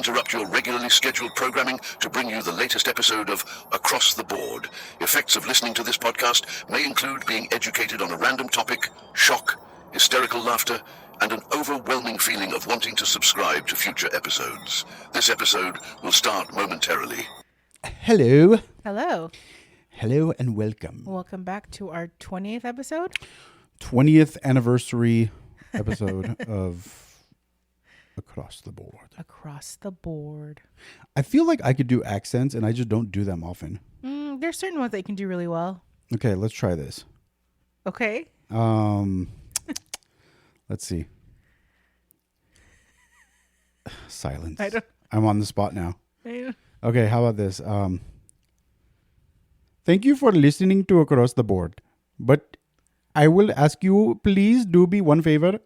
interrupt your regularly scheduled programming to bring you the latest episode of Across the Board. Effects of listening to this podcast may include being educated on a random topic, shock, hysterical laughter, and an overwhelming feeling of wanting to subscribe to future episodes. This episode will start momentarily. Hello. Hello. Hello and welcome. Welcome back to our 20th episode. 20th anniversary episode of Across the Board. Across the Board. I feel like I could do accents and I just don't do them often. There's certain ones that you can do really well. Okay, let's try this. Okay. Let's see. Silence. I don't- I'm on the spot now. I- Okay, how about this? Thank you for listening to Across the Board. But I will ask you, please do me one favor.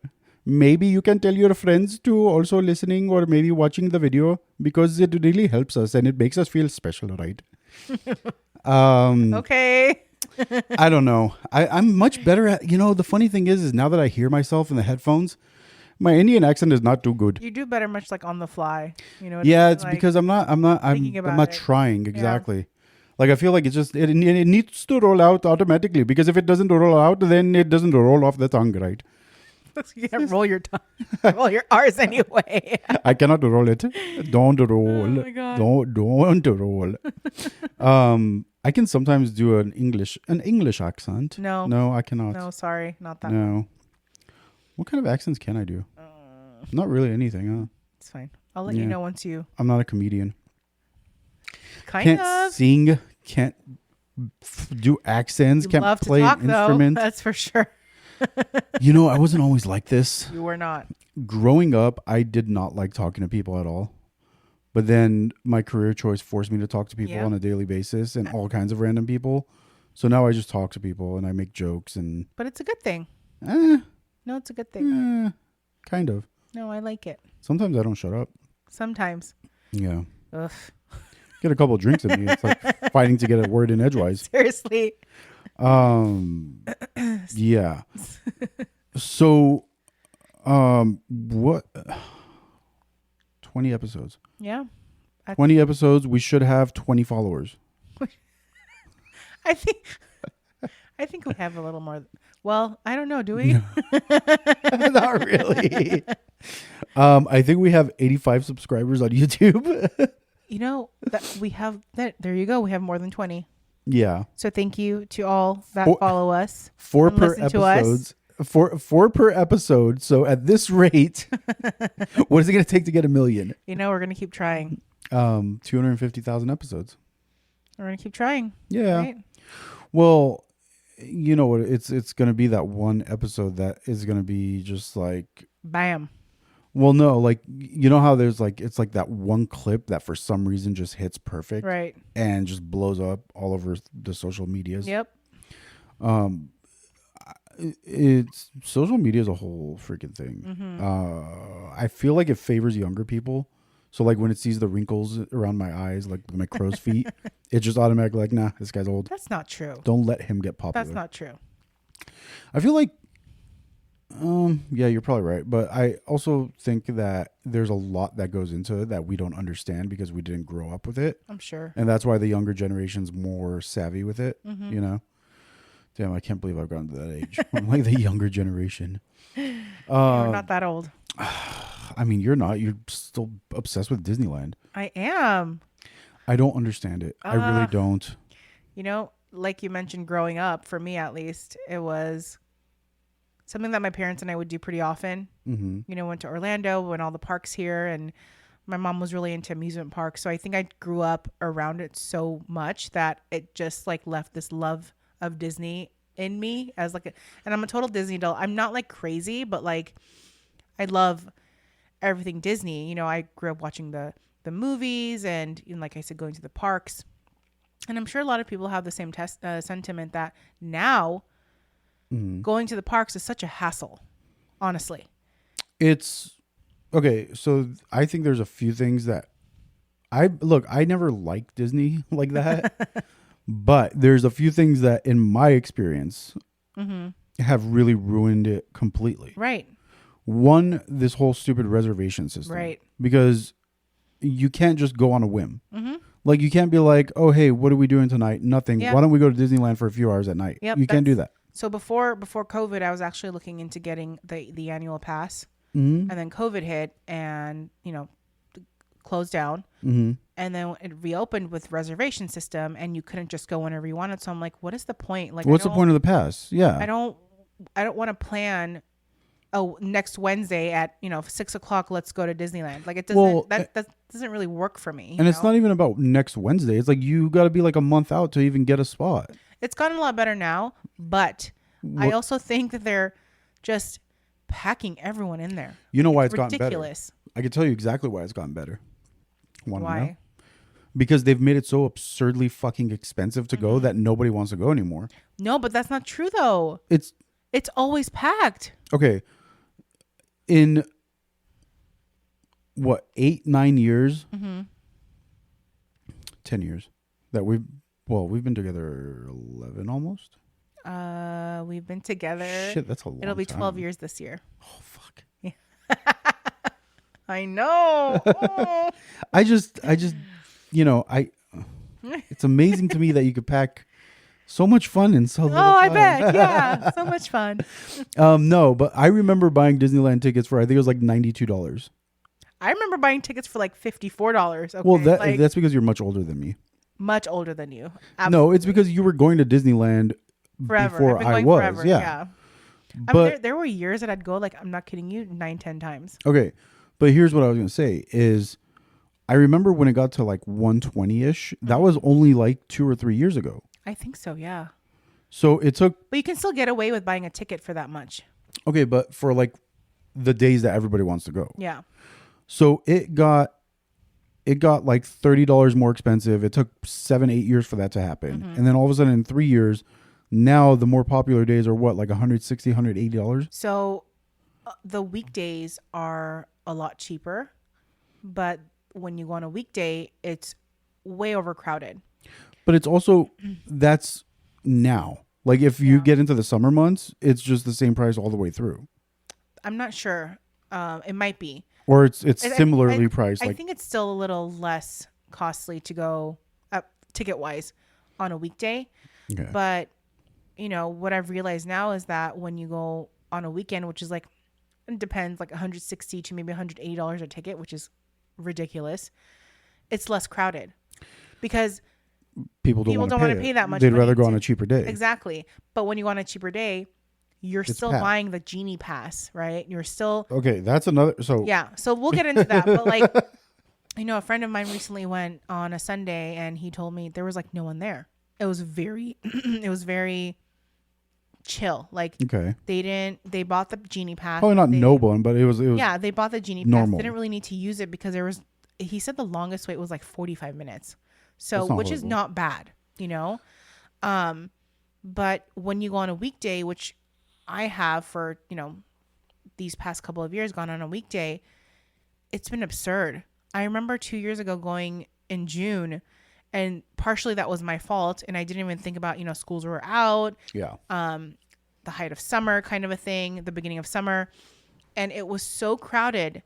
Maybe you can tell your friends to also listening or maybe watching the video because it really helps us and it makes us feel special, right? Okay. I don't know. I'm much better at, the funny thing is now that I hear myself in the headphones, my Indian accent is not too good. You do better much like on the fly. You know what Yeah, I mean? it's Like, because I'm not thinking about it. trying exactly. Like I feel like it needs to roll out automatically because if it doesn't roll out, then it doesn't roll off the tongue, right? You can't roll your tongue. Roll your R's anyway. I cannot roll it. Don't roll. Oh my God. Don't roll. I can sometimes do an English accent. No. No, I cannot. No, sorry. Not that. No. What kind of accents can I do? Not really anything, huh? It's fine. I'll let you Yeah. know once you I'm not a comedian. kind Can't of. sing. Can't do accents. You Can't love to play talk, an instrument. though. That's for sure. I wasn't always like this. You were not. Growing up, I did not like talking to people at all. But then my career choice forced me to talk to people Yeah. on a daily basis and all kinds of random people. So now I just talk to people and I make jokes and But it's a good thing. eh, No, it's a good thing. kind of. No, I like it. Sometimes I don't shut up. Sometimes. Yeah. Ugh. Get a couple of drinks in me. It's like fighting to get a word in edgewise. Seriously. Yeah. So, what? 20 episodes. Yeah. 20 episodes. We should have 20 followers. I think we have a little more. Well, I don't know. Do we? Not really. I think we have 85 subscribers on YouTube. That we have that. There you go. We have more than 20. Yeah. So thank you to all that follow us. 4 and per listen to us. episode. Four per episode. So at this rate, what is it going to take to get 1 million? We're gonna keep trying. 250,000 episodes. We're gonna keep trying. Yeah. Right? Well, you know what? It's going to be that one episode that is going to be just like. Bam. Well, no, like you know how there's like it's like that one clip that for some reason just hits perfect, Right. and just blows up all over the social medias. Yep. It's social media is a whole freaking thing. Mm-hmm. I feel like it favors younger people. So like when it sees the wrinkles around my eyes, like my crow's feet, it just automatically like, nah, this guy's old. That's not true. Don't let him get popular. That's not true. I feel like, yeah, you're probably right. But I also think that there's a lot that goes into it that we don't understand because we didn't grow up with it. I'm sure. And that's why the younger generation's more savvy with it, Mm-hmm. Damn, I can't believe I've gotten to that age. I'm like the younger generation. We're not that old. I mean, you're not. You're still obsessed with Disneyland. I am. I don't understand it. I really don't. Like you mentioned, growing up, for me at least, it was something that my parents and I would do pretty often. Mm-hmm. Went to Orlando, went all the parks here, and my mom was really into amusement parks. So I think I grew up around it so much that it just like left this love of Disney in me as like and I'm a total Disney adult. I'm not like crazy, but like I love everything Disney. I grew up watching the movies and like I said, going to the parks. And I'm sure a lot of people have the same sentiment that now going to the parks is such a hassle, honestly. It's okay. So I think there's a few things that I never liked Disney like that, but there's a few things that in my experience have really ruined it completely. Right. One, this whole stupid reservation system. Right. Because you can't just go on a whim. Like you can't be like, oh hey, what are we doing tonight? Nothing. Yeah. Why don't we go to Disneyland for a few hours at night? Yep, You can't do that. So before COVID, I was actually looking into getting the annual pass, Mm-hmm. and then COVID hit, and closed down, Mm-hmm. and then it reopened with reservation system, and you couldn't just go whenever you wanted. So I'm like, what is the point? Like, What's the point of the pass? Yeah. I don't want to plan. Oh, next Wednesday at 6:00, let's go to Disneyland. Like it doesn't. Well, that doesn't really work for me. And it's not even about next Wednesday. It's like you got to be like a month out to even get a spot. It's gotten a lot better now, but I also think that they're just packing everyone in there. You know why It's it's gotten better? ridiculous. I can tell you exactly why it's gotten better. Wanna know? Why? Because they've made it so absurdly fucking expensive to go that nobody wants to go anymore. No, but that's not true though. It's It's always packed. okay. In what 8-9 years, 10 years that we've been together 11 almost. We've been together. Shit, that's a long. It'll be 12 time. years this year. Oh fuck. I know. Oh. I just it's amazing to me that you could pack so much fun in so little Oh, I time. bet. Yeah. So much fun. No, but I remember buying Disneyland tickets for I think it was like $92. I remember buying tickets for like $54. Okay? Well, like, that's because you're much older than me. much older than you. No, it's because you were going to Disneyland Forever. before I've been I going was. forever. Yeah. I But mean, there were years that I'd go, like, I'm not kidding you, 9-10 times. okay, but here's what I was going to say is I remember when it got to like 120-ish, that was only like 2 or 3 years ago. I think so, yeah. So it took But you can still get away with buying a ticket for that much. okay, but for like the days that everybody wants to go. Yeah. So it got like $30 more expensive. It took 7-8 years for that to happen. And then all of a sudden in 3 years, now the more popular days are what, like $160, $180? So the weekdays are a lot cheaper, but when you go on a weekday, it's way overcrowded. But it's also that's now. Like if you get into the summer months, it's just the same price all the way through. I'm not sure. It might be. Or it's I- similarly I- priced. I Like think it's still a little less costly to go ticket wise on a weekday. okay. But what I've realized now is that when you go on a weekend, which is like, it depends, like $160 to maybe $180 a ticket, which is ridiculous. It's less crowded because people don't want want to pay that much They'd money rather go to- on a cheaper day. exactly. But when you go on a cheaper day, you're still packed. buying the Genie Pass, right? You're still Okay, that's another. So yeah. So we'll get into that. But like, a friend of mine recently went on a Sunday and he told me there was like no one there. It was very, it was very chill. Like okay, they bought the Genie Pass. probably not They- no one, but it was Yeah, they bought the Genie Pass. normal. They didn't really need to use it because he said the longest wait was like 45 minutes. So, That's not which is horrible. not bad, But when you go on a weekday, which I have for, these past couple of years gone on a weekday, it's been absurd. I remember 2 years ago going in June, and partially that was my fault. And I didn't even think about, schools were out, yeah. the height of summer kind of a thing, the beginning of summer. And it was so crowded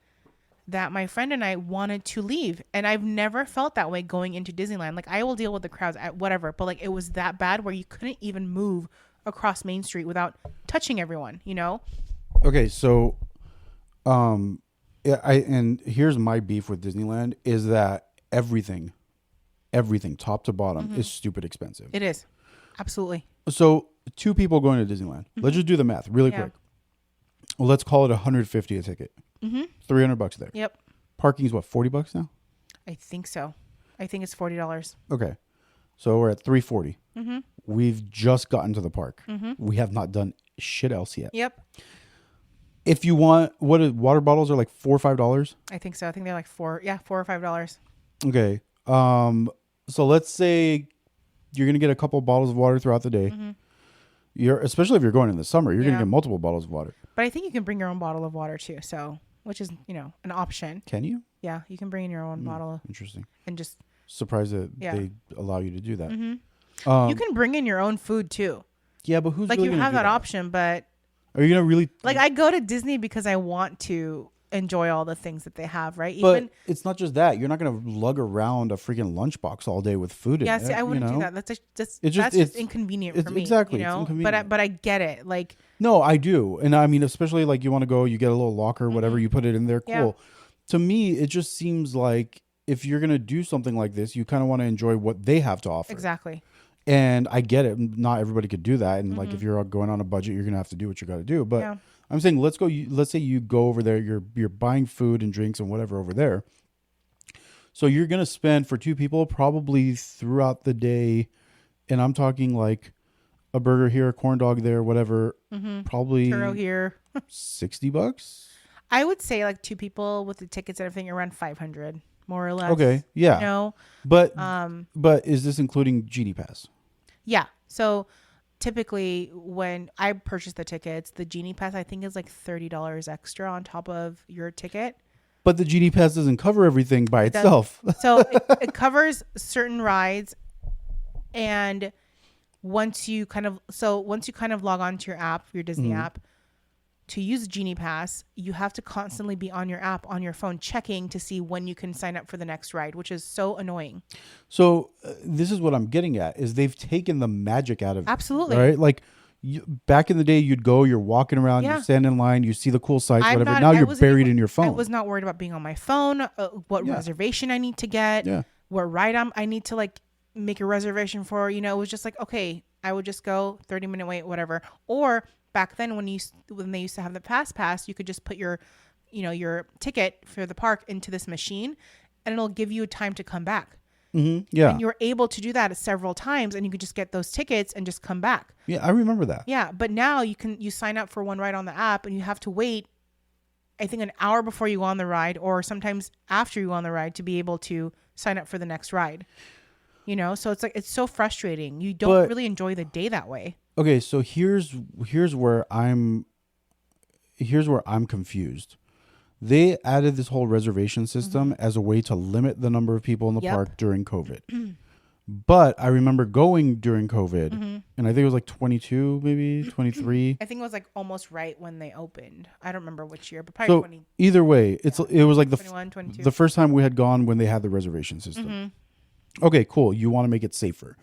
that my friend and I wanted to leave. And I've never felt that way going into Disneyland. Like I will deal with the crowds at whatever, but like it was that bad where you couldn't even move across Main Street without touching everyone, Okay, so, yeah, and here's my beef with Disneyland is that everything, top to bottom, is stupid expensive. It is. Absolutely. So 2 people going to Disneyland. Let's just do the math really Yeah. quick. Well, let's call it $150 a ticket. $300 there. Yep. Parking is what, $40 now? I think so. I think it's $40. Okay, so we're at $340. We've just gotten to the park. We have not done shit else yet. Yep. If you want, water bottles are like $4 or $5? I think so. I think they're like $4 or $5. Okay. So let's say you're gonna get a couple bottles of water throughout the day. Especially if you're going in the summer, you're gonna Yeah. get multiple bottles of water. But I think you can bring your own bottle of water too. So, which is, an option. Can you? Yeah. You can bring in your own bottle Interesting. and just, Surprised that Yeah. they allow you to do that. you can bring in your own food too. Yeah, but who's Like really you gonna have do that option, but Are you gonna really like I go to Disney because I want to enjoy all the things that they have, right? But Even it's not just that. You're not going to lug around a freaking lunchbox all day with food in yeah, it. see, I wouldn't you do know? that. That's It's that's just just inconvenient for me. exactly. You It's know, inconvenient. but I get it. Like, No, I do. And I mean, especially like you want to go, you get a little locker, whatever, you put it in there. Cool. Yeah. To me, it just seems like if you're going to do something like this, you kind of want to enjoy what they have to offer. exactly. And I get it. Not everybody could do that. And like, if you're going on a budget, you're going to have to do what you got to do. But Yeah. I'm saying, let's say you go over there, you're buying food and drinks and whatever over there. So you're going to spend for two people probably throughout the day. And I'm talking like a burger here, a corn dog there, whatever, probably Churro here. $60. I would say like two people with the tickets and everything around 500, more or less. Okay. Yeah. You know, But is this including Genie Pass? yeah. So typically when I purchase the tickets, the Genie Pass I think is like $30 extra on top of your ticket. But the Genie Pass doesn't cover everything by itself. So it covers certain rides, and once you kind of log on to your app, your Disney app, to use Genie Pass, you have to constantly be on your app on your phone checking to see when you can sign up for the next ride, which is so annoying. So this is what I'm getting at is they've taken the magic out of it. Absolutely. Right? Like back in the day, you're walking around, Yeah. you stand in line, you see the cool sights, I'm whatever. not- Now I you're wasn't buried even- in your phone. I was not worried about being on my phone, what Yeah. reservation I need to get, Yeah. what ride I need to like make a reservation for. You know, it was just like, okay, I would just go 30-minute wait, whatever. Or back then when they used to have the pass, you could just put your ticket for the park into this machine and it'll give you time to come back. Yeah. And you're able to do that several times and you could just get those tickets and just come back. Yeah, I remember that. Yeah, but now you sign up for one ride on the app and you have to wait, I think, an hour before you go on the ride or sometimes after you go on the ride to be able to sign up for the next ride. You know, so it's like it's so frustrating. You don't really enjoy the day that way. Okay, so here's where I'm confused. They added this whole reservation system as a way to limit the number of people in the park during COVID. But I remember going during COVID, and I think it was like 22, maybe 23. I think it was like almost right when they opened. I don't remember which year, but probably So 20. either way, it was like 21, 22. the first time we had gone when they had the reservation system. Okay, cool. You want to make it safer.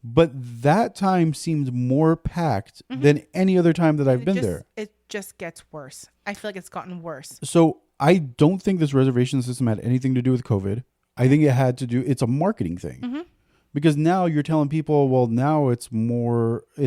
But that time seemed more packed than any other time that I've been there. It just gets worse. I feel like it's gotten worse. So I don't think this reservation system had anything to do with COVID. I think it's a marketing thing. Because now you're telling people, well, now it's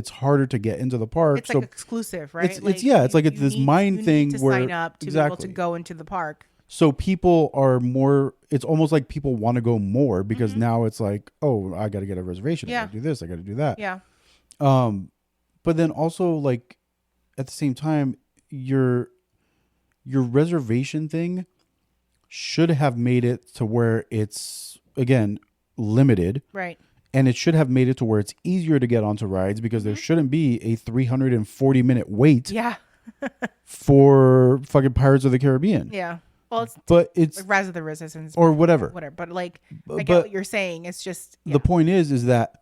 harder to get into the park. It's like exclusive, right? It's this mind thing to where sign up to be able to go into the park. So people are more, it's almost like people want to go more because now it's like, oh, I got to get a reservation. I got to do this. I got to do that. Yeah. But then also like at the same time, your reservation thing should have made it to where it's, again, limited. Right. And it should have made it to where it's easier to get onto rides because there shouldn't be a 340-minute wait Yeah. for fucking Pirates of the Caribbean. Yeah. Well, it's like Rise of the Resistance or whatever. But like, I get what you're saying. It's just the point is that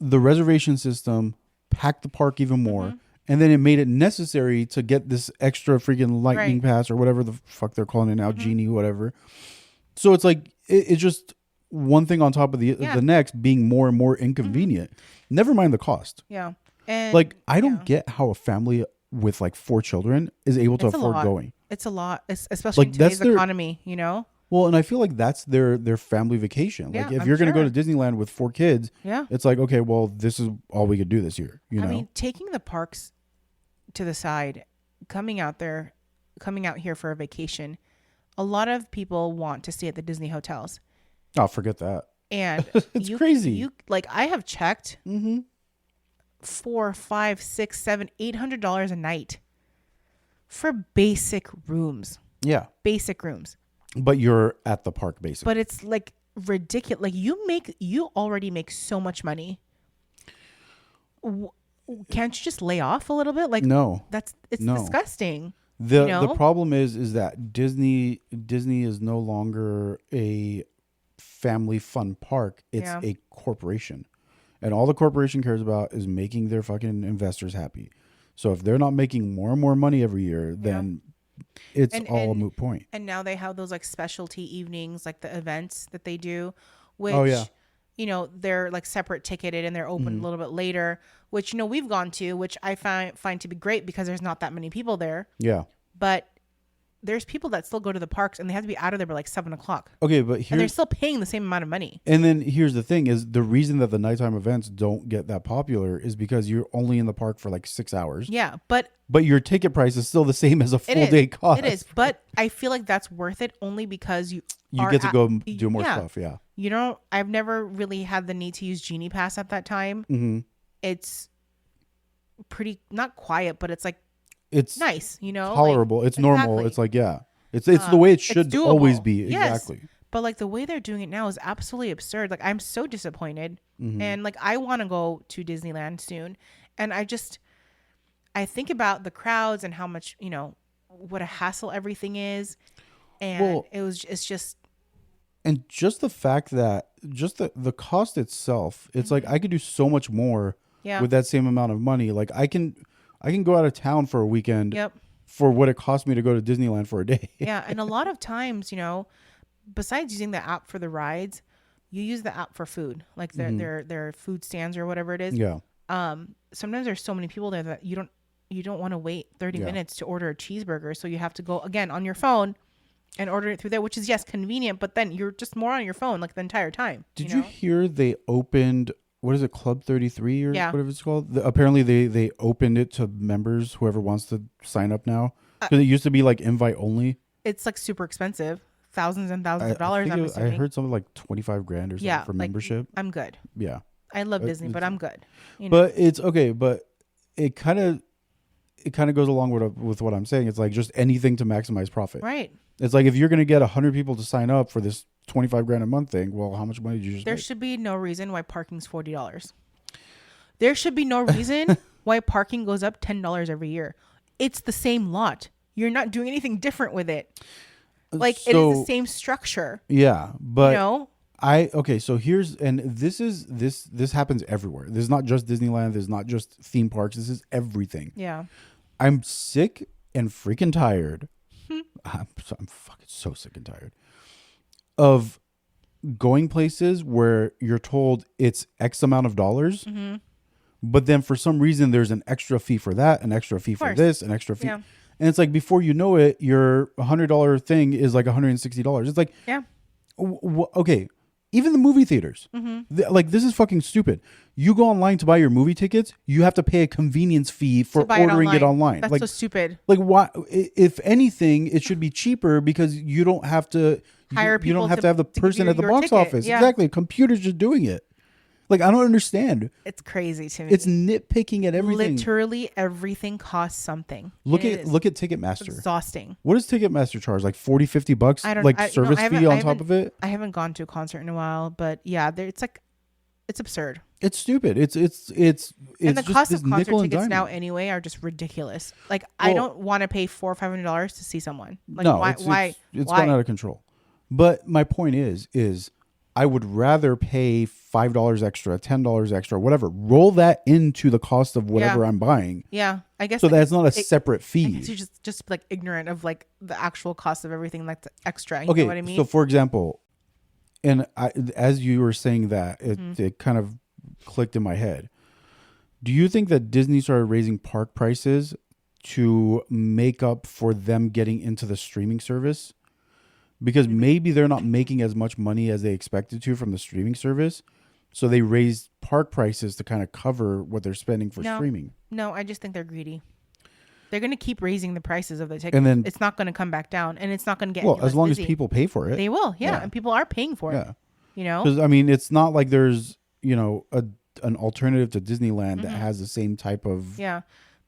the reservation system packed the park even more, and then it made it necessary to get this extra freaking lightning pass or whatever the fuck they're calling it now, genie, whatever. So it's like it's just one thing on top of the next, being more and more inconvenient. Never mind the cost. Yeah, and like I don't get how a family with like 4 children is able to afford going. It's a lot, especially in today's economy, you know? Well, and I feel like that's their family vacation. Like if you're going to go to Disneyland with 4 kids, it's like, okay, well, this is all we could do this year. You know? I mean, taking the parks to the side, coming out here for a vacation, a lot of people want to stay at the Disney hotels. Oh, forget that. And it's crazy. Like I have checked $400, $500, $600, $700, $800 a night for basic rooms. Yeah. Basic rooms. But you're at the park basically. But it's like ridiculous. Like you already make so much money. Can't you just lay off a little bit? Like no, it's disgusting. The problem is that Disney is no longer a family fun park. It's a corporation. And all the corporation cares about is making their fucking investors happy. So if they're not making more and more money every year, then it's And- all a and- moot point. And now they have those like specialty evenings, like the events that they do, which, Oh, yeah. you know, they're like separate ticketed and they're open a little bit later, which, you know, we've gone to, which I find to be great because there's not that many people there. Yeah. But there's people that still go to the parks and they have to be out of there by like 7:00. Okay, but And they're here's still paying the same amount of money. and then here's the thing: is the reason that the nighttime events don't get that popular is because you're only in the park for like 6 hours. Yeah. But But your ticket price is still the same as a it full is. day cost. It is. But I feel like that's worth it only because you You get to go at- do more yeah. stuff. Yeah. You know, I've never really had the need to use Genie Pass at that time. Mm-hmm. It's pretty not quiet, but it's like It's nice, you know, tolerable. Like, it's normal. exactly. It's like it's the way it It's should doable. always be. Yes. Exactly. But like the way they're doing it now is absolutely absurd. Like I'm so disappointed, Mm-hmm. and like I want to go to Disneyland soon, and I think about the crowds and how much, you know, what a hassle everything is, and Well- it's just And just the fact that just the cost itself, it's like I could do so much more Mm-hmm. Yeah. with that same amount of money. Like I can go out of town for a weekend Yep. for what it cost me to go to Disneyland for a day. Yeah, and a lot of times, you know, besides using the app for the rides, you use the app for food, like their food stands or whatever it is. Yeah. Sometimes there's so many people there that you don't want to wait 30 Yeah. minutes to order a cheeseburger, so you have to go again on your phone and order it through there, which is yes convenient, but then you're just more on your phone like the entire time. Did you you know? hear they opened what is it, Club 33 or Yeah. whatever it's called? Apparently they opened it to members, whoever wants to sign up now. Because it used to be like invite only. It's like super expensive, thousands and thousands of dollars. think I'm I assuming. heard something like 25 grand or something Yeah, for like, membership. I'm good. Yeah. I love Disney, but I'm good. You know? But it's okay, but it kind of goes along with what I'm saying. It's like just anything to maximize profit. Right. It's like if you're going to get 100 people to sign up for this 25 grand a month thing, well, how much money did you just There make? should be no reason why parking's $40. There should be no reason why parking goes up $10 every year. It's the same lot. You're not doing anything different with it. Like it is So- the same structure. Yeah, but You know? so here's, and this happens everywhere. This is not just Disneyland. This is not just theme parks. This is everything. Yeah. I'm sick and freaking tired. I'm fucking so sick and tired of going places where you're told it's X amount of dollars, but then for some reason there's an extra fee for that, an extra fee for course. this, an extra fee. Yeah. And it's like before you know it, your $100 thing is like $160. It's like, Yeah. okay, even the movie theaters, like this is fucking stupid. You go online to buy your movie tickets, you have to pay a convenience fee for To buy ordering it online. That's Like, so stupid. like why? If anything, it should be cheaper because you don't have to Hire You people don't have to- to have the to give person you at the your box ticket. office. Yeah. Exactly, computer's just doing it. Like I don't understand. It's crazy to me. It's nitpicking at everything. Literally everything costs something. Look It at is Ticketmaster. exhausting. What does Ticketmaster charge? Like $40-$50 I don't like I- no, service I haven't- fee I on top haven't- of it? I haven't gone to a concert in a while, but yeah, it's absurd. It's stupid. It's And the just cost this of concert nickel and tickets now dime. anyway are just ridiculous. Like I Well- don't want to pay $400 or $500 to see someone. Like No, why? it's why? gone out of control. But my point is I would rather pay $5 extra, $10 extra, whatever. Roll that into the cost of whatever Yeah. I'm buying, Yeah, I guess so like, that's not a it- separate I fee. guess you're just like ignorant of like the actual cost of everything, like the extra. You Okay, know what I mean? so for example, and as you were saying that, Mm-hmm. it kind of clicked in my head. Do you think that Disney started raising park prices to make up for them getting into the streaming service? Because maybe they're not making as much money as they expected to from the streaming service, so they raised park prices to kind of cover what they're spending for No. streaming. No, I just think they're greedy. They're going to keep raising the prices of the tickets. And then- it's not going to come back down, and it's not going to get Well, any as less long busy. as people pay for it, They will, yeah, Yeah. and people are paying for yeah. it. You know, Because I mean, it's not like there's an alternative to Disneyland that has the same type of Mm-hmm. yeah.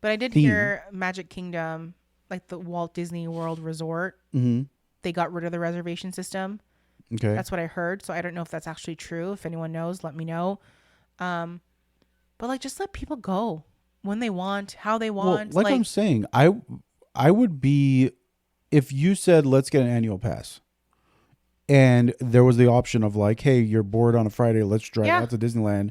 But I did theme. hear Magic Kingdom, like the Walt Disney World Resort, Mhm. they got rid of the reservation system. Okay. That's what I heard. So I don't know if that's actually true. If anyone knows, let me know. But like, just let people go when they want, how they want. Well, like I'm saying, I would be, if you said let's get an annual pass, and there was the option of like, hey, you're bored on a Friday, let's drive Yeah. out to Disneyland.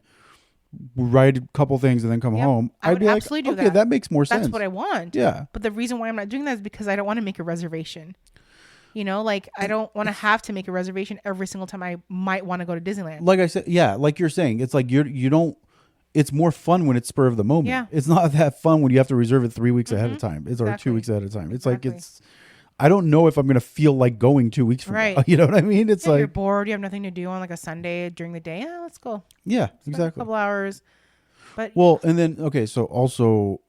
ride a couple things, and then come Yep. home, I I'd would be like, absolutely do okay, that. that makes more That's sense. what I want. Yeah. But the reason why I'm not doing that is because I don't want to make a reservation. You know, like I don't want to have to make a reservation every single time I might want to go to Disneyland. Like I said, yeah, like you're saying, it's like you don't. It's more fun when it's spur of the moment. Yeah. It's not that fun when you have to reserve it 3 weeks ahead of time. It's or Exactly. 2 weeks ahead of time. It's Exactly. like I don't know if I'm gonna feel like going 2 weeks from Right. now. You know what I mean? It's Yeah, you're like bored, you have nothing to do on like a Sunday during the day. Yeah, let's go. yeah, Spend a exactly. couple hours. But Well, and then okay, so also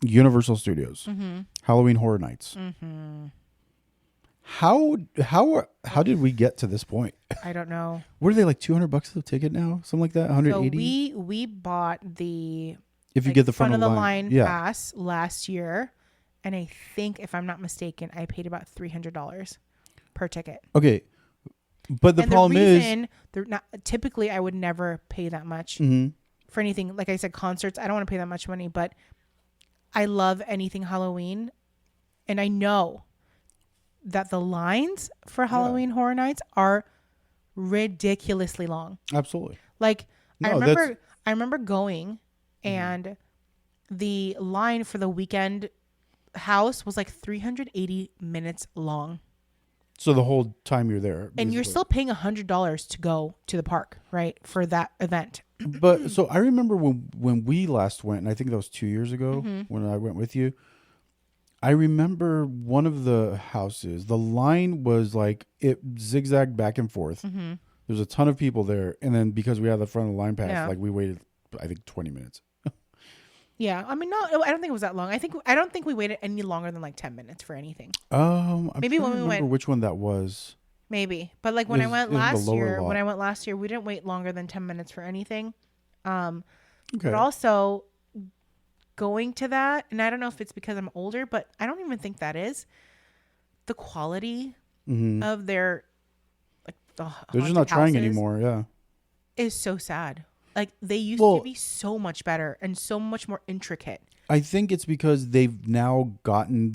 Universal Studios, Halloween Horror Nights. How did we get to this point? I don't know. What are they, like $200 a ticket now? Something like that, So 180. we bought the If you like, get the front of the line, yeah. pass last year, and I think if I'm not mistaken, I paid about $300 per ticket. Okay, but the And problem reason they're not typically I would never pay that much is, for anything. Like I said, concerts, I don't want to pay that much money, but I love anything Halloween, and I know that the lines for Halloween Horror Nights are ridiculously long. absolutely. Like No, I remember going, and the line for the weekend house was like 380 minutes long. So the whole time you're there, And you're basically. still paying $100 to go to the park, right? For that event. But so I remember when we last went, and I think that was 2 years ago Mm-hmm. when I went with you. I remember one of the houses, the line was like it zigzagged back and forth. Mm-hmm. There's a ton of people there, and then because we had the front of the line pass, Yeah. like we waited, I think 20 minutes. Yeah. I mean, no, I don't think it was that long. I don't think we waited any longer than like 10 minutes for anything. I'm Maybe trying when to we remember went- which one that was. Maybe. But like when I It was went the last lower year, lot. we didn't wait longer than 10 minutes for anything. Okay. But also going to that, and I don't know if it's because I'm older, but I don't even think that is the quality of their like They're just not trying houses anymore. Yeah. is so sad. Like they used Well- to be so much better and so much more intricate. I think it's because they've now gotten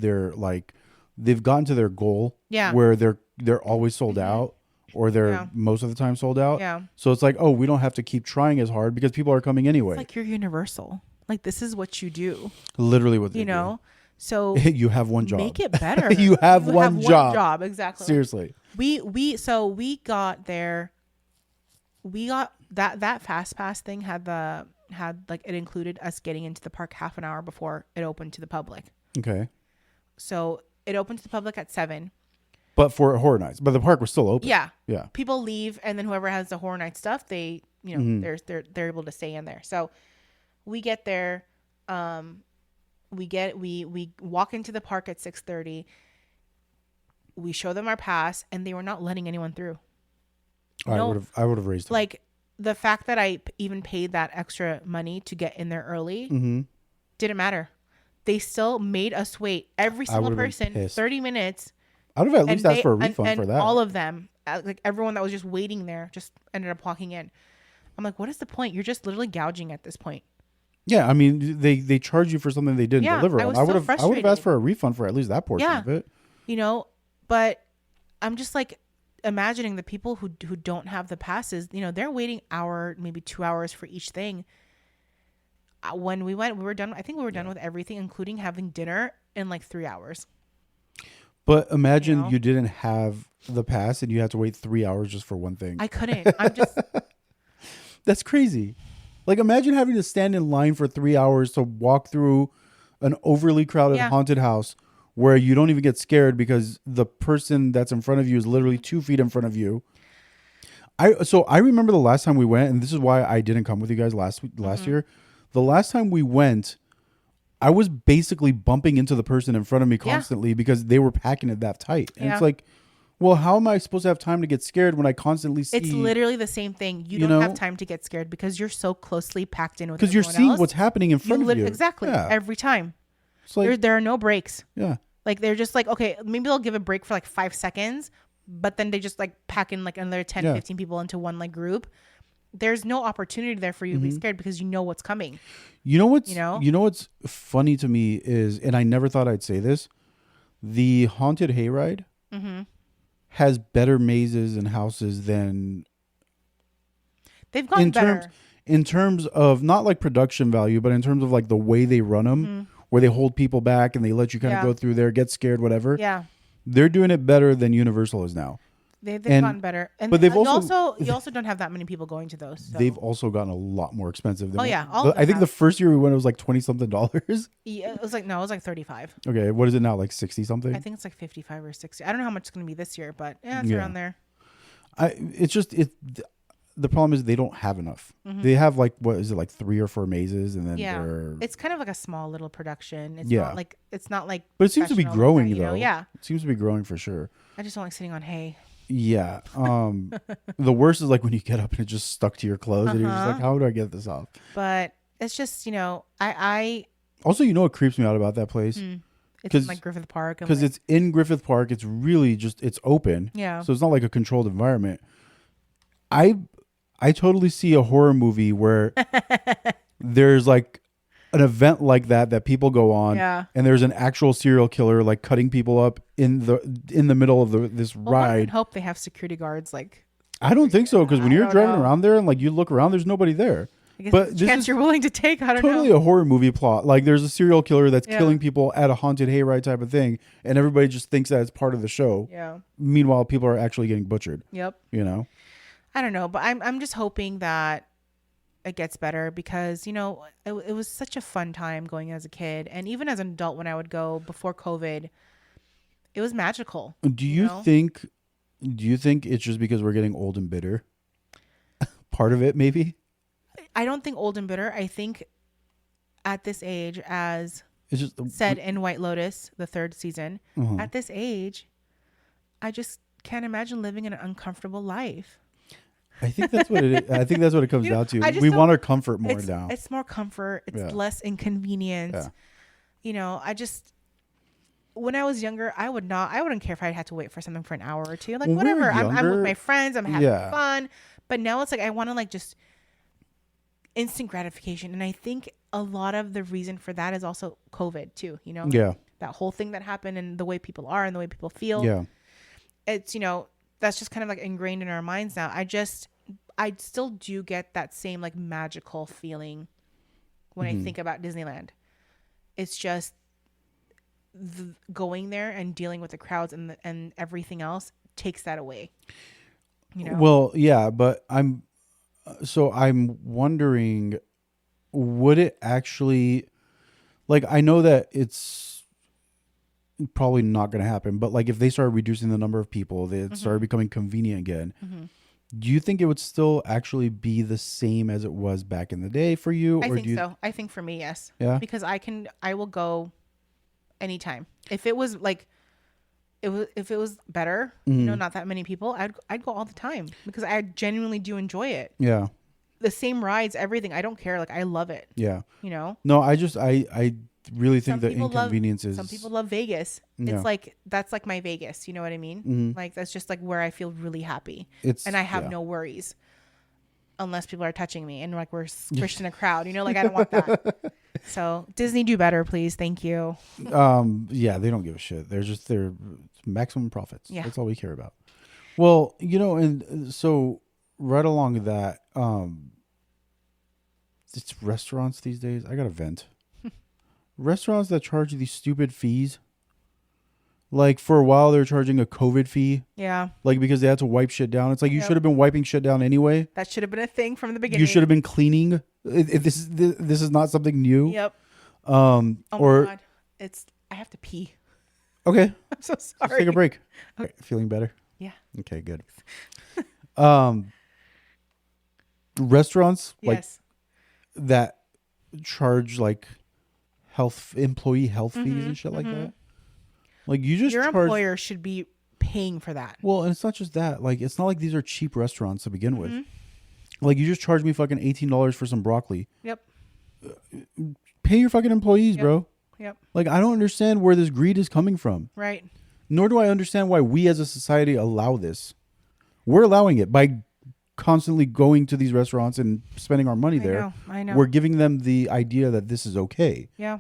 they've gotten to their goal. Yeah. Where they're always sold out, or they're Yeah. most of the time sold out. Yeah. So it's like, oh, we don't have to keep trying as hard because people are coming anyway. It's like you're Universal. Like this is what you do, Literally what they you know? So do. You have one job. make it better. You have one job. Exactly. Seriously. We got there. We got that fast pass thing had like it included us getting into the park half an hour before it opened to the public. Okay. So it opened to the public at 7. But for Horror Nights, but the park was still open. Yeah. Yeah. People leave, and then whoever has the Horror Night stuff, they they're able to stay in there. So we get there. We walk into the park at 6:30. We show them our pass, and they were not letting anyone through. I No. would have raised it. Like the fact that I even paid that extra money to get in there early didn't matter. They still made us wait, every single would've been person, pissed. 30 minutes. I'd have at least asked for a refund and for that. all of them, like everyone that was just waiting there, just ended up walking in. I'm like, what is the point? You're just literally gouging at this point. Yeah, I mean, they charge you for something they didn't Yeah, deliver. I on. was I would so have I would have frustrated. asked for a refund for at least that portion Yeah. of it. You know, but I'm just like imagining the people who don't have the passes, you know, they're waiting hour, maybe 2 hours for each thing. When we went, we were done. I think we were done with everything, including having dinner in like 3 hours. But imagine You know? you didn't have the pass and you had to wait 3 hours just for one thing. I couldn't. I'm just, That's crazy. Like imagine having to stand in line for 3 hours to walk through an overly crowded Yeah. haunted house where you don't even get scared because the person that's in front of you is literally 2 feet in front of you. I remember the last time we went, and this is why I didn't come with you guys last year. The last time we went, I was basically bumping into the person in front of me constantly because they were packing it that tight. And Yeah. it's like, well, how am I supposed to have time to get scared when I constantly see? it's literally the same thing. You you don't know? have time to get scared because you're so closely packed in with because you're everyone seeing else. what's happening in front of you. Exactly. Yeah. Every time. It's like, There are no breaks. yeah. Like they're just like, okay, maybe they'll give a break for like 5 seconds, but then they just like pack in like another 10, Yeah. 15 people into one like group. There's no opportunity there for you to be scared because you know what's coming. You know what's You know? what's funny to me is, and I never thought I'd say this, the haunted hayride has better mazes and houses than They've gotten better. in terms of not like production value, but in terms of like the way they run them, where they hold people back and they let you kind of go through there, get scared, whatever. Yeah. They're doing it better than Universal is now. They've And- gotten better. And but they've you also- you also don't have that many people going to those. So. They've also gotten a lot more expensive. Than Oh, yeah, all of them I think the have. first year we went, it was like $20-something. Yeah, it was like 35. Okay, what is it now? Like 60-something? I think it's like 55 or 60. I don't know how much it's going to be this year, but yeah, it's Yeah. around there. It's just the problem is they don't have enough. They have like, what is it, like 3 or 4 mazes, and then Yeah. they're. It's kind of like a small little production. It's Yeah. not like But it seems to be professional growing like that, though. Yeah. It seems to be growing for sure. I just don't like sitting on hay. Yeah. The worst is like when you get up and it just stuck to your clothes, and you're just like, how do I get this off? But it's just, I Also, you know what creeps me out about that place? it's 'Cause- in like Griffith Park. Because it's in Griffith Park. It's really just, it's open. Yeah. So it's not like a controlled environment. I totally see a horror movie where there's like an event like that people go on, Yeah. and there's an actual serial killer like cutting people up in the middle of this Well, I ride. hope they have security guards. Like, I don't think so, because when I you're don't driving know. around there and like you look around, there's nobody there. I guess But it's a this chance is you're willing to take. I don't totally know. a horror movie plot. Like there's a serial killer that's Yeah. killing people at a haunted hayride type of thing, and everybody just thinks that it's part of the show. Yeah. Meanwhile, people are actually getting butchered. Yep. You know. I don't know, but I'm just hoping that it gets better because it was such a fun time going as a kid, and even as an adult when I would go before COVID, it was magical. Do you know? think? Do you think it's just because we're getting old and bitter? Part of it, maybe. I don't think old and bitter. I think at this age, as It's just said in White Lotus, the 3rd season, Uh-huh. at this age, I just can't imagine living an uncomfortable life. I think that's what it is. I think that's what it comes down to. I just We don't- want our comfort more it's, now. It's more comfort. It's Yeah. less inconvenience. Yeah. When I was younger, I wouldn't care if I had to wait for something for an hour or two. Like, When we were whatever. I'm with younger- my friends. I'm having Yeah. fun. But now it's like, I want to like just instant gratification. And I think a lot of the reason for that is also COVID too, Yeah. that whole thing that happened and the way people are and the way people feel. Yeah. It's, that's just kind of like ingrained in our minds now. I still do get that same like magical feeling when I think about Disneyland. It's just going there and dealing with the crowds and everything else takes that away. Well, yeah, but I'm wondering, would it actually, like, I know that it's probably not going to happen, but like if they started reducing the number of people, they started becoming convenient again. Do you think it would still actually be the same as it was back in the day for you? I or think do you, so. I think for me, yes. Yeah? Because I will go anytime. If it was like, if it was better, not that many people, I'd go all the time because I genuinely do enjoy it. Yeah. The same rides, everything. I don't care. Like, I love it. Yeah. No, I really think the people inconvenience is. Some people love Vegas. Yeah. It's like, that's like my Vegas. You know what I mean? Mhm. Like, that's just like where I feel really happy. It's And I have yeah. no worries unless people are touching me and like we're squished in a crowd, like I don't want that. So Disney, do better, please. Thank you. Yeah, they don't give a shit. They're maximum profits. Yeah. That's all we care about. Well, and so right along with that, it's restaurants these days. I got a vent. Restaurants that charge these stupid fees. Like for a while they were charging a COVID fee, Yeah. like because they had to wipe shit down. It's like you Yep. should have been wiping shit down anyway. That should have been a thing from the beginning. You should have been cleaning. This is not something new. Yep. Oh Oh my God. I have to pee. Okay, I'm so let's sorry. take a break. All right, feeling better? Yeah. Okay, good. Restaurants Yes. that charge like employee health fees and shit like that. Like you just Your charge. employer should be paying for that. Well, and it's not just that. Like it's not like these are cheap restaurants to begin with. Mm-hmm. Like you just charge me fucking $18 for some broccoli. Yep. Pay your fucking employees, Yep. bro. Yep. Like I don't understand where this greed is coming from. Right. Nor do I understand why we as a society allow this. We're allowing it by constantly going to these restaurants and spending our money there. I know. We're giving them the idea that this is okay. Yeah.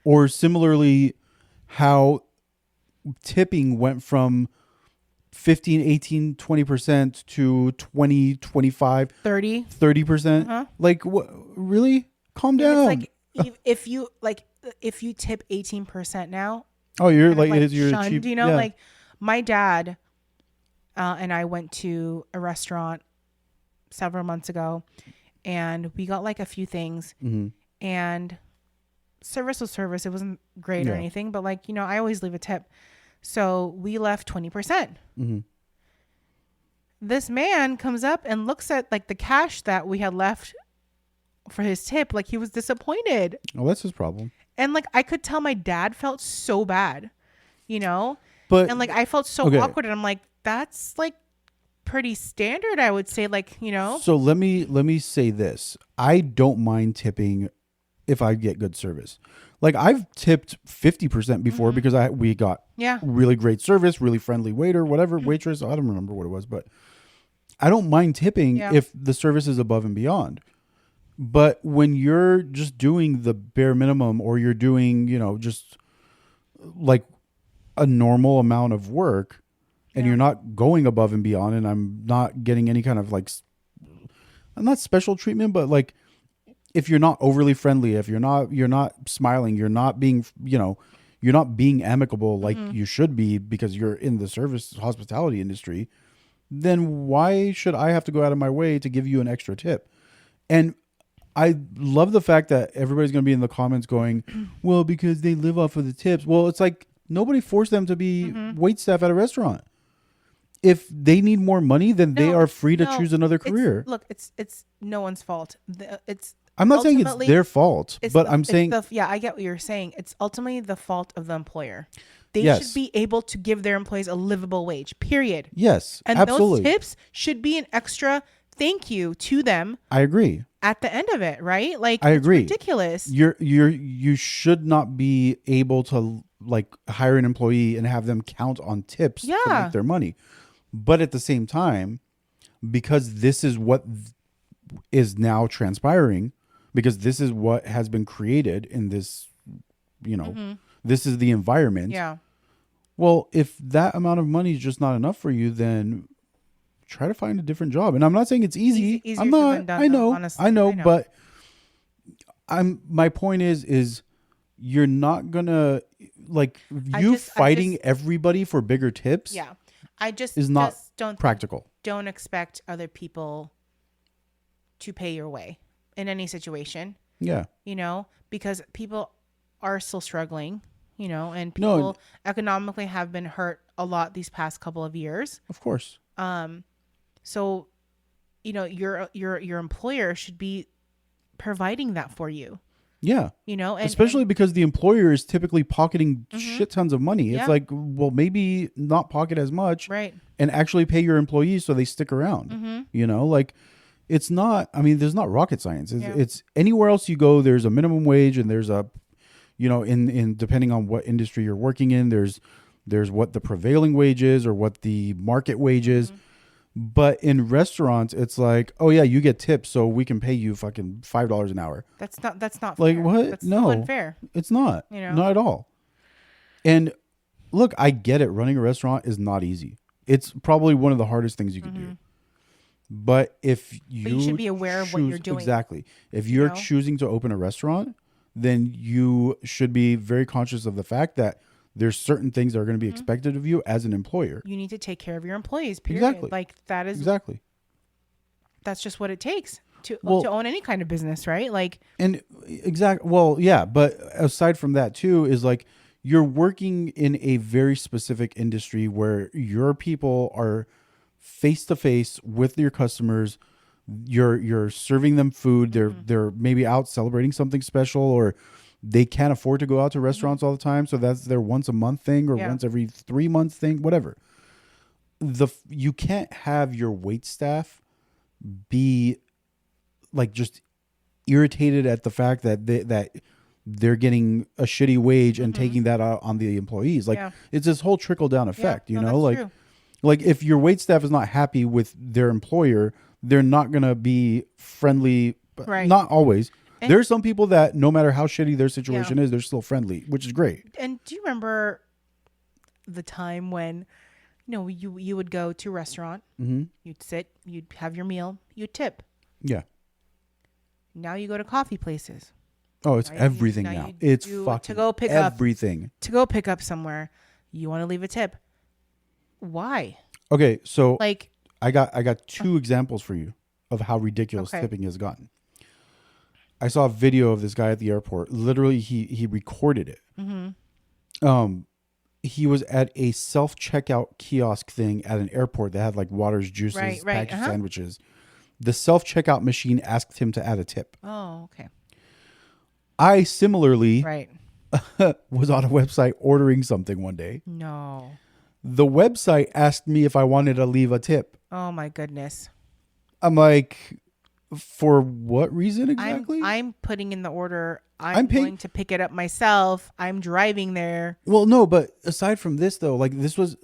Or similarly, how tipping went from 15, 18, 20% to 20, 25, 30. 30%. Uh-huh. Like, what? Really? Calm It's down. like if you tip 18% now, Oh, you're kind of like, you're shunned, cheap. you know, Yeah. like my dad and I went to a restaurant several months ago, and we got like a few things, and service was service. It wasn't great or anything, but like, you know, I always leave a tip. So we left 20%. This man comes up and looks at like the cash that we had left for his tip. Like he was disappointed. Oh, that's his problem. And like, I could tell my dad felt so bad, you know, But and like, I felt so awkward, and I'm like, that's like pretty standard, I would say, like, you know. So let me say this. I don't mind tipping if I get good service. Like I've tipped 50% before because we got really great service, really friendly waiter, whatever, waitress. I don't remember what it was, but I don't mind tipping if the service is above and beyond. But when you're just doing the bare minimum, or you're doing, you know, just like a normal amount of work, and you're not going above and beyond, and I'm not getting any kind of like, I'm not special treatment, but like, if you're not overly friendly, if you're not smiling, you're not being, you know, you're not being amicable like you should be because you're in the service hospitality industry, then why should I have to go out of my way to give you an extra tip? And I love the fact that everybody's going to be in the comments going, well, because they live off of the tips. Well, it's like nobody forced them to be wait staff at a restaurant. If they need more money, then they are free to choose another career. It's no one's fault. I'm not saying it's their fault, but I'm saying I get what you're saying. It's ultimately the fault of the employer. They Yes. should be able to give their employees a livable wage, period. yes, And absolutely. those tips should be an extra thank you to them I agree. at the end of it, right? Like, I agree. It's ridiculous. You should not be able to like hire an employee and have them count on tips to Yeah. make their money. But at the same time, because this is what is now transpiring, because this is what has been created in this, you know, this is the environment. Yeah. Well, if that amount of money is just not enough for you, then try to find a different job. And I'm not saying it's easy. Easier I'm said not. than done, I know. though, honestly. I know. I know. But my point is you're not gonna like you fighting everybody for bigger tips. Yeah. I just is not don't practical. Don't expect other people to pay your way in any situation. Yeah. You know, because people are still struggling, you know, and people economically have been hurt a lot these past couple of years. Of course. So, you know, your employer should be providing that for you. Yeah. You know, and especially because the employer is typically pocketing shit tons of money. It's like, well, maybe not pocket as much, right, and actually pay your employees so they stick around. You know, like it's not. I mean, there's not rocket science. It's anywhere else you go, there's a minimum wage, and there's a, you know, in depending on what industry you're working in, there's what the prevailing wage is or what the market wage is. But in restaurants, it's like, oh yeah, you get tips, so we can pay you fucking $5 an hour. That's not like fair. what? That's No, so unfair. It's not. You know? Not at all. And look, I get it. Running a restaurant is not easy. It's probably one of the hardest things you can do. But if you should be aware of what you're doing. Exactly. If you're choosing to open a restaurant, then you should be very conscious of the fact that there's certain things that are going to be expected of you as an employer. You need to take care of your employees, period. Exactly. Like that is that's just what it takes to own any kind of business, right? Like, and well, yeah, but aside from that too is like you're working in a very specific industry where your people are face to face with your customers. You're serving them food. They're maybe out celebrating something special, or they can't afford to go out to restaurants all the time, so that's their once a month thing or once every 3 months thing, whatever. You can't have your wait staff be like just irritated at the fact that they're getting a shitty wage and taking that out on the employees. Like it's this whole trickle down effect, you know, like true. Like if your wait staff is not happy with their employer, they're not going to be friendly, right. Not always. There's some people that no matter how shitty their situation is, they're still friendly, which is great. And do you remember the time when you would go to a restaurant, you'd sit, you'd have your meal, you'd tip. Yeah. Now you go to coffee places. Oh, it's everything now. It's fucking everything. To go pick up somewhere, you want to leave a tip. Why? Okay, so Like, I got two examples for you of how ridiculous Okay. tipping has gotten. I saw a video of this guy at the airport. Literally, he recorded it. He was at a self-checkout kiosk thing at an airport that had like waters, juices, Right, packaged uh-huh. sandwiches. The self-checkout machine asked him to add a tip. oh, okay. I similarly Right. was on a website ordering something one day. No. The website asked me if I wanted to leave a tip. Oh my goodness. I'm like, for what reason exactly? I'm putting in the order. I'm I'm paying- going to pick it up myself. I'm driving there. Well, no, but aside from this though, like this was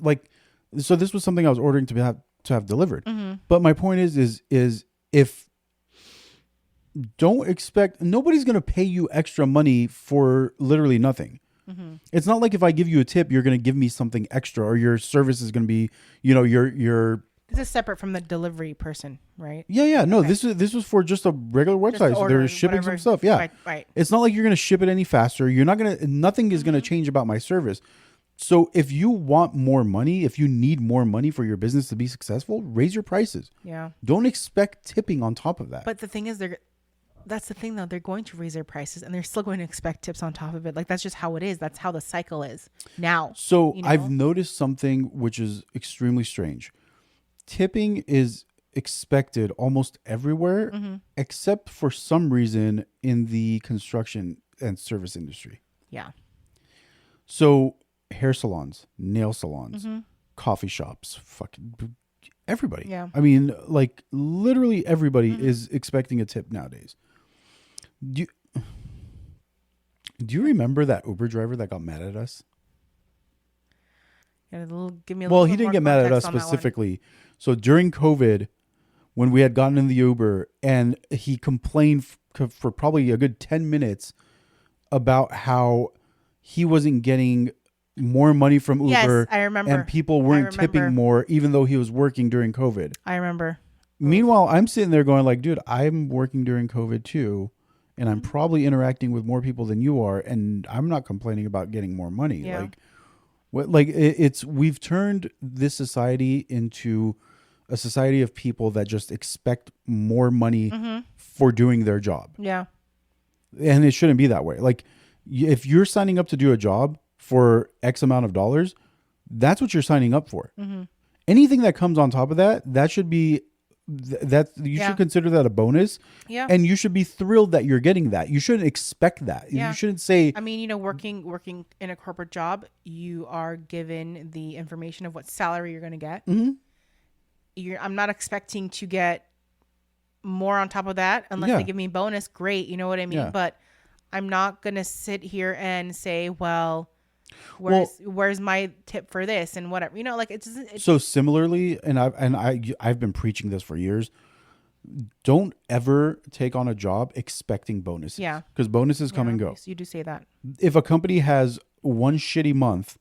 something I was ordering to have delivered. But my point is if don't expect nobody's going to pay you extra money for literally nothing. It's not like if I give you a tip, you're going to give me something extra, or your service is going to be, your This is separate from the delivery person, right? yeah. No, this was for just a regular website. So order, they're shipping whatever. some stuff. Yeah. Right. It's not like you're going to ship it any faster. Nothing is going to change about my service. So if you want more money, if you need more money for your business to be successful, raise your prices. Yeah. Don't expect tipping on top of that. But the thing is, that's the thing though. They're going to raise their prices, and they're still going to expect tips on top of it. Like that's just how it is. That's how the cycle is now. So you know? I've noticed something which is extremely strange. Tipping is expected almost everywhere, except for some reason in the construction and service industry. Yeah. So hair salons, nail salons, coffee shops, fucking everybody. Yeah. I mean, like literally everybody is expecting a tip nowadays. Do you remember that Uber driver that got mad at us? Give me a Well, little he bit didn't more get mad at context us on that one. specifically. So during COVID, when we had gotten in the Uber, and he complained for probably a good 10 minutes about how he wasn't getting more money from Uber. Yes, I remember. And people weren't tipping more, even though he was working during COVID. I remember. Meanwhile, I'm sitting there going like, dude, I'm working during COVID too. And I'm probably interacting with more people than you are. And I'm not complaining about getting more money. Yeah. We've turned this society into a society of people that just expect more money for doing their job. Yeah. And it shouldn't be that way. Like if you're signing up to do a job for X amount of dollars, that's what you're signing up for. Anything that comes on top of that should be should consider that a bonus. Yeah. And you should be thrilled that you're getting that. You shouldn't expect that. Yeah. You shouldn't say, I mean, working in a corporate job, you are given the information of what salary you're going to get. I'm not expecting to get more on top of that unless they give me a bonus. Great. You know what I mean? Yeah. But I'm not going to sit here and say, well, where's my tip for this and whatever, like it's so similarly, and I've been preaching this for years. Don't ever take on a job expecting bonuses. Yeah. Because bonuses come and go. You do say that. If a company has one shitty month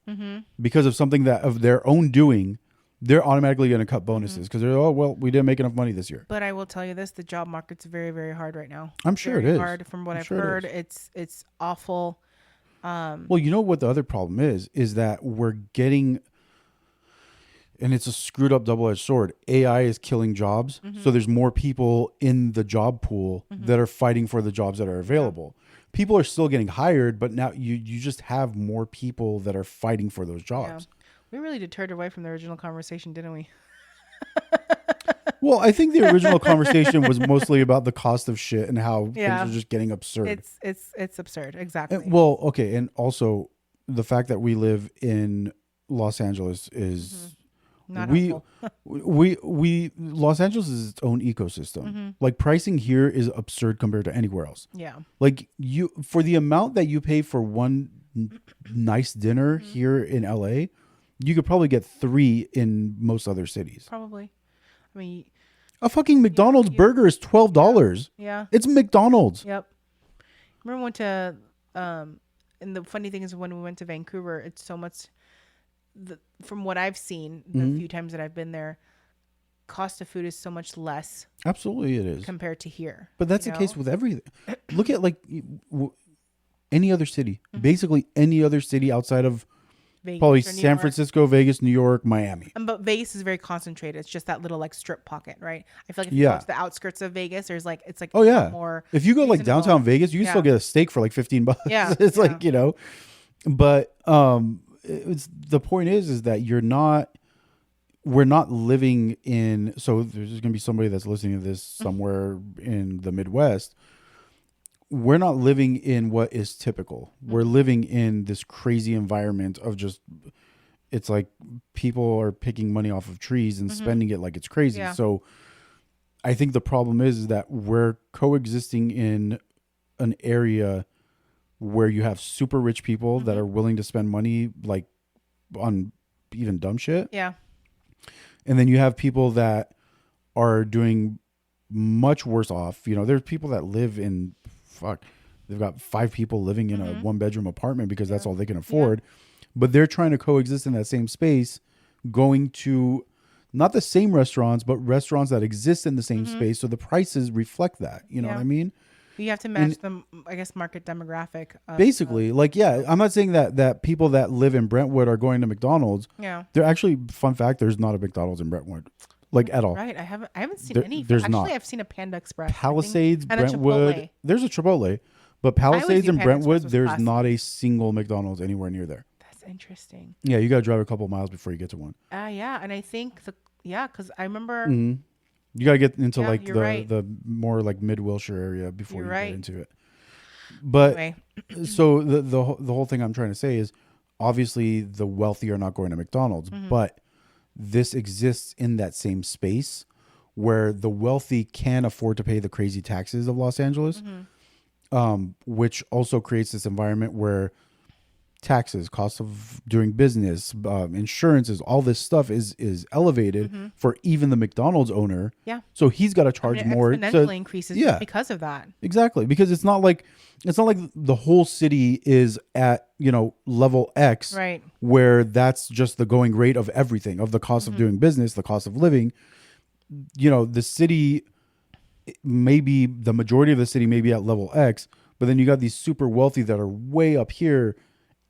because of something that of their own doing, they're automatically going to cut bonuses because they're, we didn't make enough money this year. But I will tell you this: the job market's very, very hard right now. I'm sure Very it is. hard from what I've sure it heard. is. It's awful. Well, you know what the other problem is that we're getting, and it's a screwed up double-edged sword. AI is killing jobs. So there's more people in the job pool that are fighting for the jobs that are available. People are still getting hired, but now you just have more people that are fighting for those jobs. Yeah. We really deterred away from the original conversation, didn't we? Well, I think the original conversation was mostly about the cost of shit and how things are just getting absurd. It's absurd. Exactly. Well, okay, and also the fact that we live in Los Angeles is Not we helpful. we Los Angeles is its own ecosystem. Like pricing here is absurd compared to anywhere else. Yeah. Like you for the amount that you pay for one nice dinner here in LA, you could probably get 3 in most other cities. Probably. I mean, A fucking McDonald's burger is $12. yeah. It's McDonald's. Yep. Remember we went to and the funny thing is when we went to Vancouver, it's so much from what I've seen, the few times that I've been there, cost of food is so much less Absolutely, it is. compared to here. But that's you the case know? with everything. Look at like any other city, basically any other city outside of Vegas probably or New San York. Francisco, Vegas, New York, Miami. But Vegas is very concentrated. It's just that little like strip pocket, right? I feel like if you Yeah. go to the outskirts of Vegas, there's like it's like Oh a yeah. lot more. If you go like reasonable. downtown Vegas, you can still Yeah. get a steak for like $15. Yeah, It's yeah. like, but it's the point is that we're not living in, so there's going to be somebody that's listening to this somewhere in the Midwest. We're not living in what is typical. We're living in this crazy environment of just, it's like people are picking money off of trees and spending it like it's crazy. Yeah. So I think the problem is that we're coexisting in an area where you have super rich people that are willing to spend money like on even dumb shit. Yeah. And then you have people that are doing much worse off. There's people that live in they've got 5 people living in a 1-bedroom apartment because that's all they can afford. But they're trying to coexist in that same space, going to not the same restaurants, but restaurants that exist in the same space. So the prices reflect that. You know what I mean? You have to match the, I guess, market demographic. Basically, I'm not saying that people that live in Brentwood are going to McDonald's. Yeah. They're actually, fun fact, there's not a McDonald's in Brentwood, like at all. Right. I haven't seen There- any. there's Actually, not. I've seen a Panda Express. I think, Palisades, and a Brentwood. Chipotle. There's a Chipotle, but Palisades knew and Panda Brentwood, Express was there's classy. not a single McDonald's anywhere near there. That's interesting. Yeah, you got to drive a couple miles before you get to one. Yeah, and I think because I remember. You got to get into Yeah, like you're right. the more like mid Wilshire area before You're you right. get into it. But Anyway. so the whole thing I'm trying to say is obviously the wealthy are not going to McDonald's, but this exists in that same space where the wealthy can afford to pay the crazy taxes of Los Angeles, which also creates this environment where taxes, cost of doing business, insurances, all this stuff is elevated for even the McDonald's owner. Yeah. So he's got to charge It more. exponentially increases yeah. because of that. Exactly, because it's not like the whole city is at level X, Right. where that's just the going rate of everything, of the cost of doing business, the cost of living. The city, maybe the majority of the city may be at level X, but then you got these super wealthy that are way up here,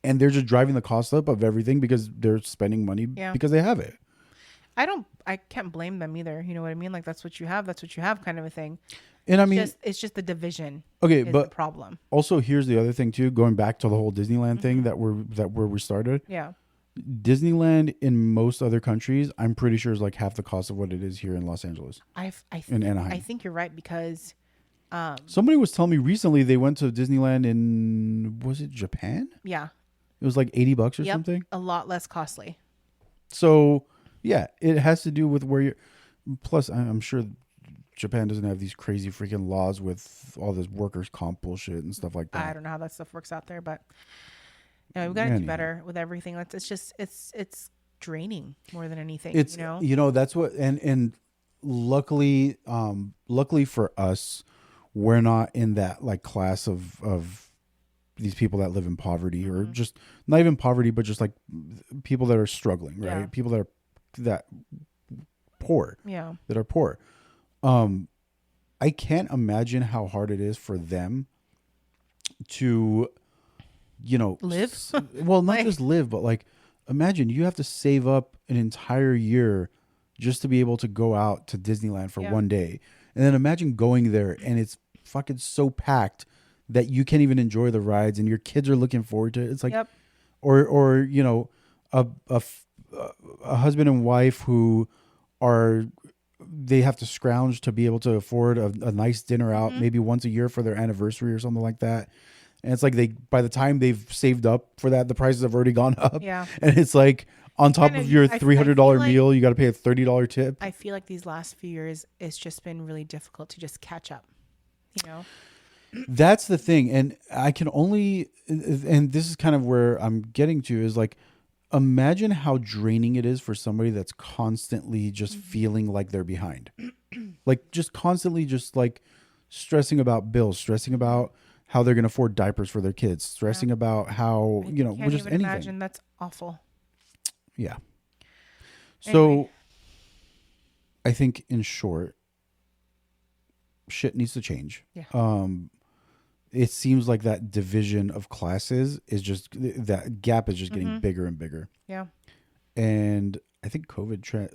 and they're just driving the cost up of everything because they're spending money because they have it. I can't blame them either. You know what I mean? Like that's what you have kind of a thing. And I mean, It's just the division. okay, is but the problem. also here's the other thing too, going back to the whole Disneyland thing that where we started. Yeah. Disneyland in most other countries, I'm pretty sure is like half the cost of what it is here in Los Angeles. In Anaheim. I think you're right because Somebody was telling me recently they went to Disneyland in, was it Japan? yeah. It was like $80 or Yep, something. a lot less costly. So yeah, it has to do with where you're. Plus, I'm sure Japan doesn't have these crazy freaking laws with all this workers' comp bullshit and stuff like that. I don't know how that stuff works out there, but we've got to do Anyhow. better with everything. It's draining more than anything. It's that's what and luckily for us, we're not in that like class of these people that live in poverty or just not even poverty, but just like people that are struggling, right? Yeah. People that are poor. Yeah. That are poor. I can't imagine how hard it is for them to, Live? Well, not Like- just live, but like, imagine you have to save up an entire year just to be able to go out to Disneyland for Yeah. one day. And then imagine going there and it's fucking so packed that you can't even enjoy the rides and your kids are looking forward to it. It's like, Yep. or a husband and wife who they have to scrounge to be able to afford a nice dinner out maybe once a year for their anniversary or something like that. And it's like by the time they've saved up for that, the prices have already gone up. Yeah. And it's like on top Kinda, of your I $300 feel like- meal, you got to pay a $30 tip. I feel like these last few years, it's just been really difficult to just catch up. That's the thing. And I can only, and this is kind of where I'm getting to is like, imagine how draining it is for somebody that's constantly just feeling like they're behind. Like just constantly just like stressing about bills, stressing about how they're going to afford diapers for their kids, stressing about how, Can't just even anything. imagine. That's awful. Yeah. So Anyway. I think in short, shit needs to change. Yeah. It seems like that division of classes is just, that gap is just getting bigger and bigger. Yeah. And I think COVID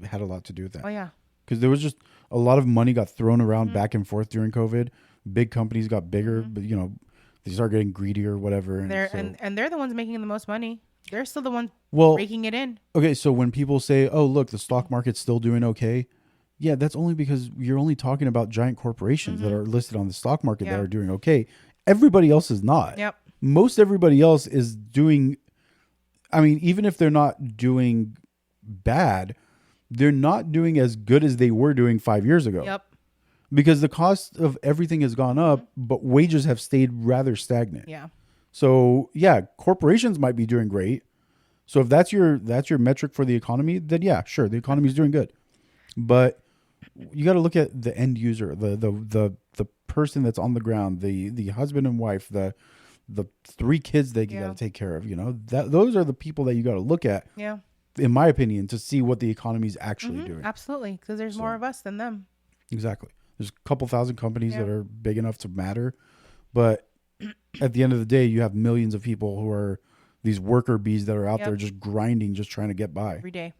had a lot to do with that. Oh yeah. Because there was just a lot of money got thrown around back and forth during COVID. Big companies got bigger, but they start getting greedy or whatever. And They're the ones making the most money. They're still the ones well, raking it in. okay, so when people say, "Oh, look, the stock market's still doing okay," yeah, that's only because you're only talking about giant corporations that are listed on the stock market that Yeah. are doing okay. Everybody else is not. Yep. Most everybody else is doing. I mean, even if they're not doing bad, they're not doing as good as they were doing 5 years ago. Yep. Because the cost of everything has gone up, but wages have stayed rather stagnant. Yeah. So yeah, corporations might be doing great. So if that's your metric for the economy, then yeah, sure, the economy is doing good. But you got to look at the end user, the person that's on the ground, the husband and wife, the 3 kids they got to take care of. Those are the people that you got to look at. Yeah. In my opinion, to see what the economy is actually doing. Absolutely, because there's more of us than them. Exactly. There's a couple thousand companies that are big enough to matter, but at the end of the day, you have millions of people who are these worker bees that are out there just grinding, just trying to get by. Every day.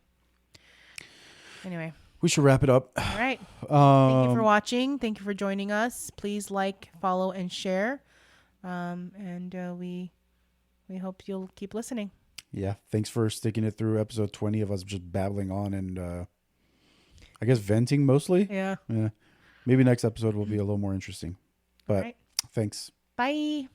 Anyway. We should wrap it up. All right. Thank you for watching. Thank you for joining us. Please like, follow, and share. And we hope you'll keep listening. Yeah. Thanks for sticking it through episode 20 of us just babbling on and I guess venting mostly. Yeah. Maybe next episode will be a little more interesting. But thanks. Bye.